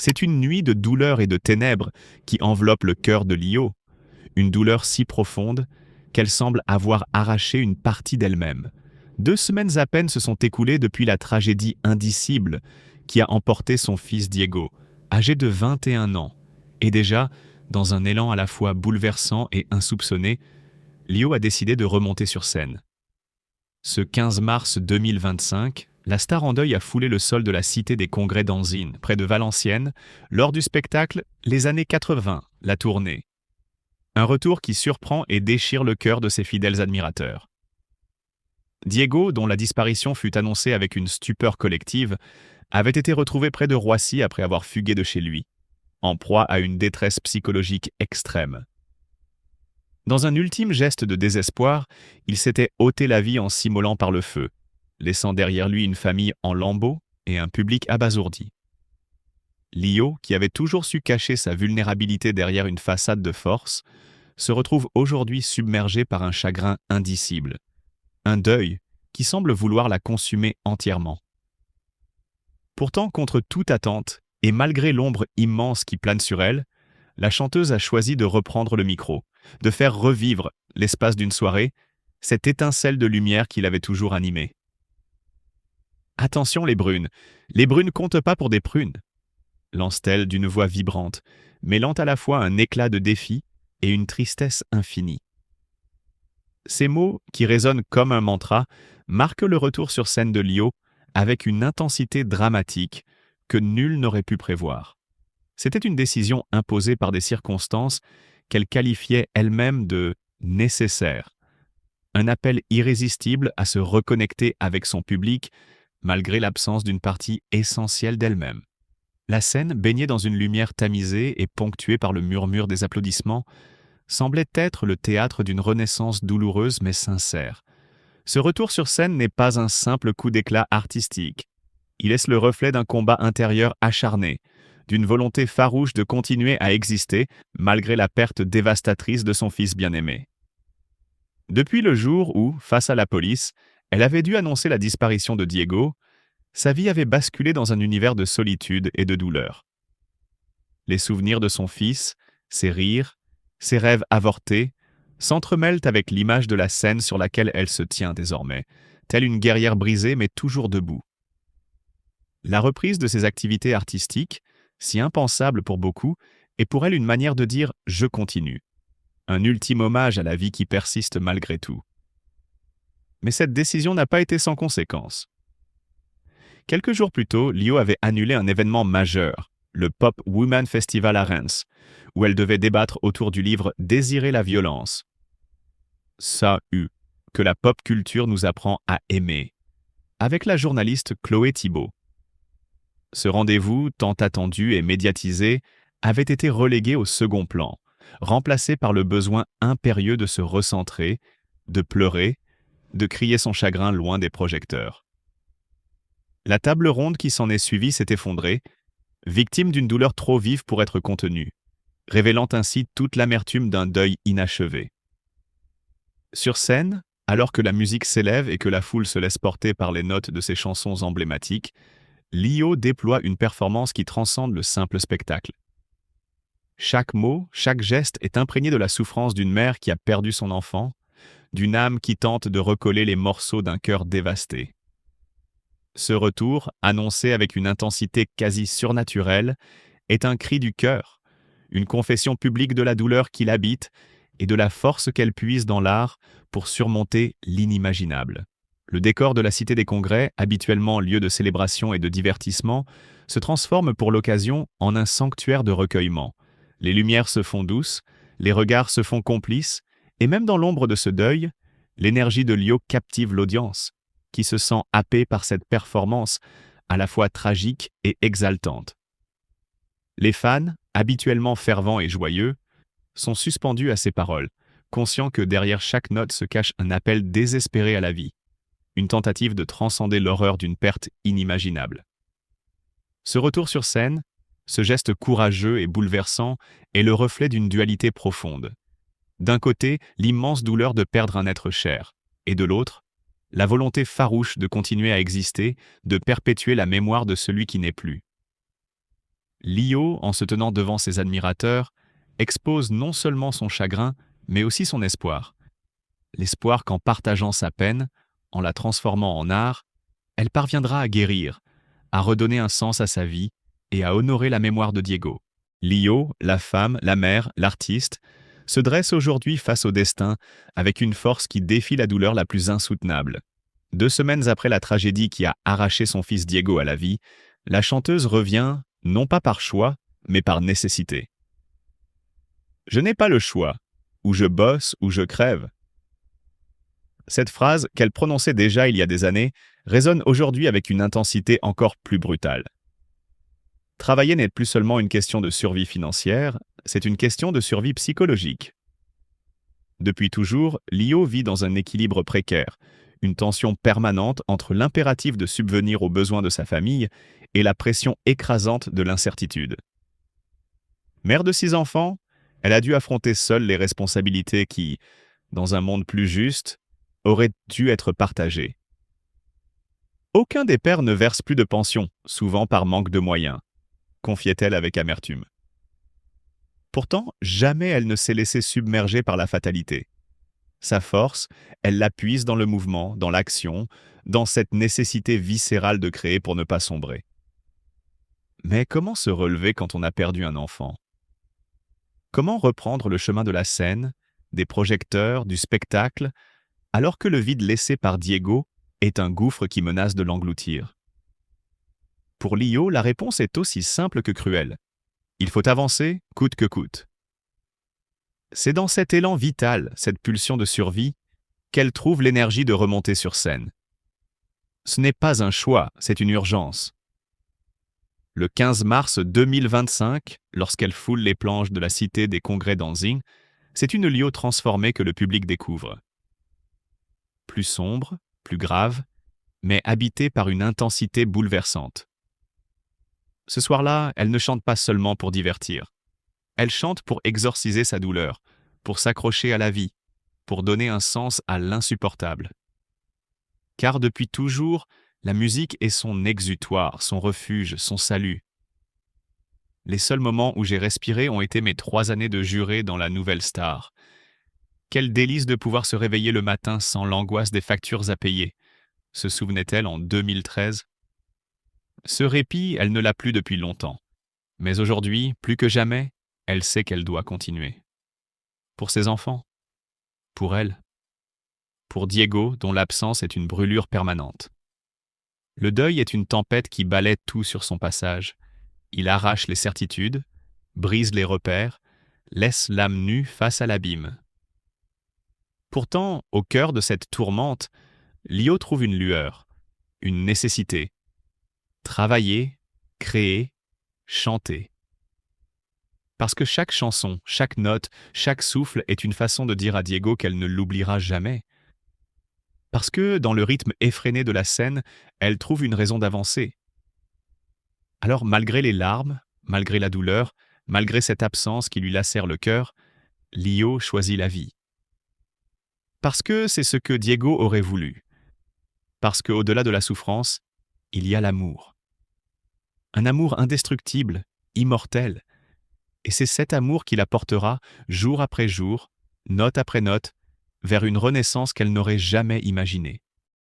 C'est une nuit de douleur et de ténèbres qui enveloppe le cœur de Lio, une douleur si profonde qu'elle semble avoir arraché une partie d'elle-même. 2 semaines à peine se sont écoulées depuis la tragédie indicible qui a emporté son fils Diego, âgé de 21 ans. Et déjà, dans un élan à la fois bouleversant et insoupçonné, Lio a décidé de remonter sur scène. Ce 15 mars 2025, la star en deuil a foulé le sol de la Cité des Congrès d'Anzin, près de Valenciennes, lors du spectacle Les années 80, la tournée. Un retour qui surprend et déchire le cœur de ses fidèles admirateurs. Diego, dont la disparition fut annoncée avec une stupeur collective, avait été retrouvé près de Roissy après avoir fugué de chez lui, en proie à une détresse psychologique extrême. Dans un ultime geste de désespoir, il s'était ôté la vie en s'immolant par le feu, laissant derrière lui une famille en lambeaux et un public abasourdi. Lio, qui avait toujours su cacher sa vulnérabilité derrière une façade de force, se retrouve aujourd'hui submergé par un chagrin indicible, un deuil qui semble vouloir la consumer entièrement. Pourtant, contre toute attente, et malgré l'ombre immense qui plane sur elle, la chanteuse a choisi de reprendre le micro, de faire revivre, l'espace d'une soirée, cette étincelle de lumière qui l'avait toujours animée. Attention les brunes comptent pas pour des prunes, lance-t-elle d'une voix vibrante, mêlant à la fois un éclat de défi et une tristesse infinie. Ces mots, qui résonnent comme un mantra, marquent le retour sur scène de Lio avec une intensité dramatique que nul n'aurait pu prévoir. C'était une décision imposée par des circonstances qu'elle qualifiait elle-même de nécessaire. Un appel irrésistible à se reconnecter avec son public malgré l'absence d'une partie essentielle d'elle-même. La scène, baignée dans une lumière tamisée et ponctuée par le murmure des applaudissements, semblait être le théâtre d'une renaissance douloureuse mais sincère. Ce retour sur scène n'est pas un simple coup d'éclat artistique. Il laisse le reflet d'un combat intérieur acharné, d'une volonté farouche de continuer à exister malgré la perte dévastatrice de son fils bien-aimé. Depuis le jour où, face à la police, elle avait dû annoncer la disparition de Diego, sa vie avait basculé dans un univers de solitude et de douleur. Les souvenirs de son fils, ses rires, ses rêves avortés, s'entremêlent avec l'image de la scène sur laquelle elle se tient désormais, telle une guerrière brisée mais toujours debout. La reprise de ses activités artistiques, si impensable pour beaucoup, est pour elle une manière de dire « je continue », un ultime hommage à la vie qui persiste malgré tout. Mais cette décision n'a pas été sans conséquences. Quelques jours plus tôt, Lio avait annulé un événement majeur, le Pop Women Festival à Reims, où elle devait débattre autour du livre « Désirer la violence ». Ça que la pop culture nous apprend à aimer, avec la journaliste Chloé Thibault. Ce rendez-vous, tant attendu et médiatisé, avait été relégué au second plan, remplacé par le besoin impérieux de se recentrer, de pleurer, de crier son chagrin loin des projecteurs. La table ronde qui s'en est suivie s'est effondrée, victime d'une douleur trop vive pour être contenue, révélant ainsi toute l'amertume d'un deuil inachevé. Sur scène, alors que la musique s'élève et que la foule se laisse porter par les notes de ses chansons emblématiques, Lio déploie une performance qui transcende le simple spectacle. Chaque mot, chaque geste est imprégné de la souffrance d'une mère qui a perdu son enfant, d'une âme qui tente de recoller les morceaux d'un cœur dévasté. Ce retour, annoncé avec une intensité quasi surnaturelle, est un cri du cœur, une confession publique de la douleur qui l'habite et de la force qu'elle puise dans l'art pour surmonter l'inimaginable. Le décor de la Cité des Congrès, habituellement lieu de célébration et de divertissement, se transforme pour l'occasion en un sanctuaire de recueillement. Les lumières se font douces, les regards se font complices, et même dans l'ombre de ce deuil, l'énergie de Lio captive l'audience, qui se sent happée par cette performance à la fois tragique et exaltante. Les fans, habituellement fervents et joyeux, sont suspendus à ces paroles, conscients que derrière chaque note se cache un appel désespéré à la vie, une tentative de transcender l'horreur d'une perte inimaginable. Ce retour sur scène, ce geste courageux et bouleversant, est le reflet d'une dualité profonde. D'un côté, l'immense douleur de perdre un être cher, et de l'autre, la volonté farouche de continuer à exister, de perpétuer la mémoire de celui qui n'est plus. Lio, en se tenant devant ses admirateurs, expose non seulement son chagrin, mais aussi son espoir. L'espoir qu'en partageant sa peine, en la transformant en art, elle parviendra à guérir, à redonner un sens à sa vie et à honorer la mémoire de Diego. Lio, la femme, la mère, l'artiste, se dresse aujourd'hui face au destin avec une force qui défie la douleur la plus insoutenable. 2 semaines après la tragédie qui a arraché son fils Diego à la vie, la chanteuse revient, non pas par choix, mais par nécessité. Je n'ai pas le choix. Ou je bosse ou je crève. Cette phrase, qu'elle prononçait déjà il y a des années, résonne aujourd'hui avec une intensité encore plus brutale. Travailler n'est plus seulement une question de survie financière, c'est une question de survie psychologique. Depuis toujours, Lio vit dans un équilibre précaire, une tension permanente entre l'impératif de subvenir aux besoins de sa famille et la pression écrasante de l'incertitude. Mère de 6 enfants, elle a dû affronter seule les responsabilités qui, dans un monde plus juste, auraient dû être partagées. Aucun des pères ne verse plus de pension, souvent par manque de moyens, confiait-elle avec amertume. Pourtant, jamais elle ne s'est laissée submerger par la fatalité. Sa force, elle la puise dans le mouvement, dans l'action, dans cette nécessité viscérale de créer pour ne pas sombrer. Mais comment se relever quand on a perdu un enfant? Comment reprendre le chemin de la scène, des projecteurs, du spectacle, alors que le vide laissé par Diego est un gouffre qui menace de l'engloutir? Pour Lio, la réponse est aussi simple que cruelle. Il faut avancer, coûte que coûte. C'est dans cet élan vital, cette pulsion de survie, qu'elle trouve l'énergie de remonter sur scène. Ce n'est pas un choix, c'est une urgence. Le 15 mars 2025, lorsqu'elle foule les planches de la Cité des Congrès d'Anzing, c'est une Lio transformée que le public découvre. Plus sombre, plus grave, mais habitée par une intensité bouleversante. Ce soir-là, elle ne chante pas seulement pour divertir. Elle chante pour exorciser sa douleur, pour s'accrocher à la vie, pour donner un sens à l'insupportable. Car depuis toujours, la musique est son exutoire, son refuge, son salut. Les seuls moments où j'ai respiré ont été mes 3 années de juré dans la Nouvelle Star. Quel délice de pouvoir se réveiller le matin sans l'angoisse des factures à payer, se souvenait-elle en 2013. Ce répit, elle ne l'a plus depuis longtemps. Mais aujourd'hui, plus que jamais, elle sait qu'elle doit continuer. Pour ses enfants, pour elle, pour Diego, dont l'absence est une brûlure permanente. Le deuil est une tempête qui balaie tout sur son passage. Il arrache les certitudes, brise les repères, laisse l'âme nue face à l'abîme. Pourtant, au cœur de cette tourmente, Lio trouve une lueur, une nécessité. Travailler, créer, chanter. Parce que chaque chanson, chaque note, chaque souffle est une façon de dire à Diego qu'elle ne l'oubliera jamais. Parce que, dans le rythme effréné de la scène, elle trouve une raison d'avancer. Alors, malgré les larmes, malgré la douleur, malgré cette absence qui lui lacère le cœur, Lio choisit la vie. Parce que c'est ce que Diego aurait voulu. Parce qu'au-delà de la souffrance, il y a l'amour. Un amour indestructible, immortel. Et c'est cet amour qui la portera, jour après jour, note après note, vers une renaissance qu'elle n'aurait jamais imaginée.